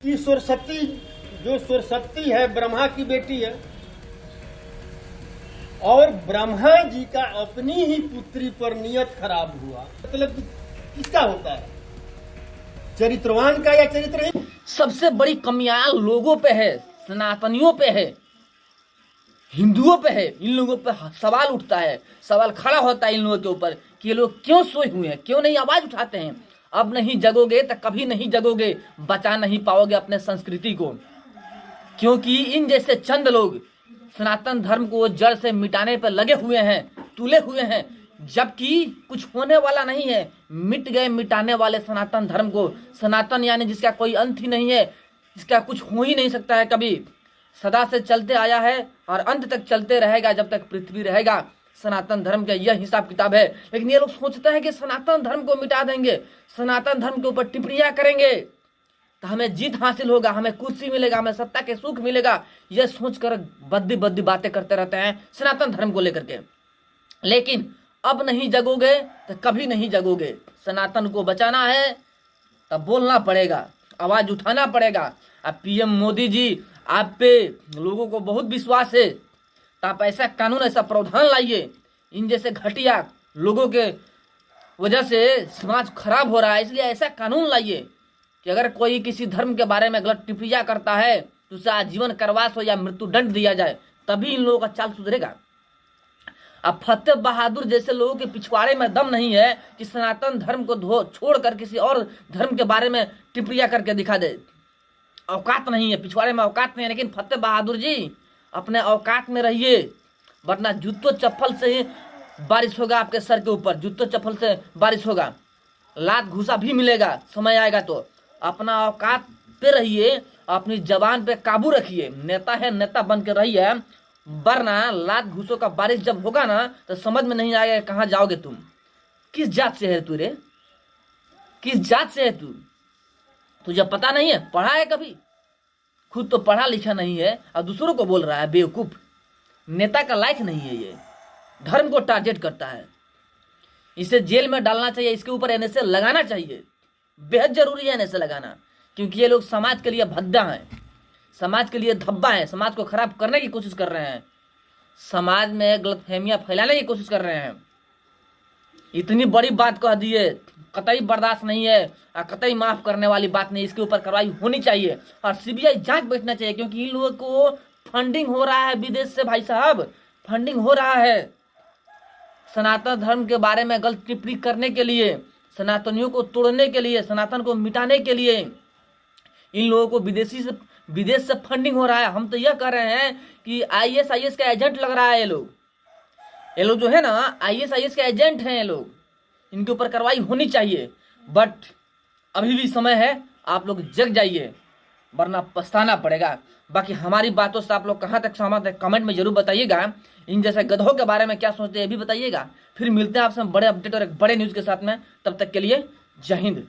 कि सरस्वती जो सरस्वती है ब्रह्मा की बेटी है और ब्रह्मा जी का अपनी ही पुत्री पर नियत खराब हुआ। मतलब किसका होता है, चरित्रवान का या चरित्रहीन? सबसे बड़ी कमियां लोगों पे है, सनातनियों पे है, हिंदुओं पे है। इन लोगों पे सवाल उठता है, सवाल खड़ा होता है इन लोगों के ऊपर कि ये लोग क्यों सोए हुए हैं, क्यों नहीं आवाज उठाते हैं। अब नहीं जगोगे तो कभी नहीं जगोगे, बचा नहीं पाओगे अपने संस्कृति को, क्योंकि इन जैसे चंद लोग सनातन धर्म को जड़ से मिटाने पर लगे हुए हैं, तुले हुए हैं, जबकि कुछ होने वाला नहीं है। मिट गए मिटाने वाले सनातन धर्म को। सनातन यानी जिसका कोई अंत ही नहीं है, जिसका कुछ हो ही नहीं सकता है कभी, सदा से चलते आया है और अंत तक चलते रहेगा जब तक पृथ्वी रहेगा। सनातन धर्म का यह हिसाब किताब है। लेकिन ये लोग सोचते हैं कि सनातन धर्म को मिटा देंगे, सनातन धर्म के ऊपर टिप्पणियां करेंगे तो हमें जीत हासिल होगा, हमें कुर्सी मिलेगा, हमें सत्ता के सुख मिलेगा। यह सोचकर बद्दी बद्दी बातें करते रहते हैं सनातन धर्म को लेकर के। लेकिन अब नहीं जगोगे तो कभी नहीं जगोगे। सनातन को बचाना है तब बोलना पड़ेगा, आवाज उठाना पड़ेगा। अब पीएम मोदी जी, आप पे लोगों को बहुत विश्वास है, तो आप ऐसा कानून, ऐसा प्रावधान लाइए। इन जैसे घटिया लोगों के वजह से समाज खराब हो रहा है, इसलिए ऐसा कानून लाइए कि अगर कोई किसी धर्म के बारे में गलत टिप्पणियां करता है तो उसे आजीवन कारावास हो या मृत्यु दंड दिया जाए, तभी इन लोगों का चाल सुधरेगा। अब फतेह बहादुर जैसे लोगों के पिछवाड़े में दम नहीं है कि सनातन धर्म को छोड़कर किसी और धर्म के बारे में टिप्पणियां करके दिखा दे। औकात नहीं है, पिछवाड़े में औकात नहीं है। लेकिन फतेह बहादुर जी अपने औकात में रहिए, वरना जूतों चप्पल से ही बारिश होगा आपके सर के ऊपर। जूतों चप्पल से बारिश होगा, लात घूसा भी मिलेगा, समय आएगा। तो अपना औकात पे रहिए, अपनी जबान पे काबू रखिए। नेता है, नेता बन के रहिए, वरना लात घूसों का बारिश जब होगा ना तो समझ में नहीं आएगा कहाँ जाओगे तुम। किस जात से है तू रे, किस जात से है तू? तुझे पता नहीं है, पढ़ा है कभी? खुद तो पढ़ा लिखा नहीं है और दूसरों को बोल रहा है बेवकूफ। नेता का लायक नहीं है ये, धर्म को टारगेट करता है। इसे जेल में डालना चाहिए, इसके ऊपर एनएसए लगाना चाहिए। बेहद जरूरी है एनएसए लगाना, क्योंकि ये लोग समाज के लिए भद्दा हैं, समाज के लिए धब्बा है, समाज को खराब करने की कोशिश कर रहे हैं, समाज में गलतफहमियां फैलाने की कोशिश कर रहे हैं। इतनी बड़ी बात कह दिए, कतई बर्दाश्त नहीं है और कतई माफ करने वाली बात नहीं। इसके ऊपर कार्रवाई होनी चाहिए और सीबीआई जांच बैठना चाहिए, क्योंकि इन लोगों को फंडिंग हो रहा है विदेश से। भाई साहब, फंडिंग हो रहा है सनातन धर्म के बारे में गलत टिप्पणी करने के लिए, सनातनियों को तोड़ने के लिए, सनातन को मिटाने के लिए इन लोगों को विदेश से फंडिंग हो रहा है। हम तो यह कह रहे हैं कि आईएस का एजेंट लग रहा है ये लोग जो है ना, आईएस के एजेंट हैं ये लोग। इनके ऊपर कार्रवाई होनी चाहिए, बट अभी भी समय है, आप लोग जग जाइए वरना पछताना पड़ेगा। बाकी हमारी बातों से आप लोग कहाँ तक सहमत है कमेंट में जरूर बताइएगा। इन जैसे गधों के बारे में क्या सोचते हैं ये भी बताइएगा। फिर मिलते हैं आपसे बड़े अपडेट और एक बड़े न्यूज़ के साथ में, तब तक के लिए जय हिंद।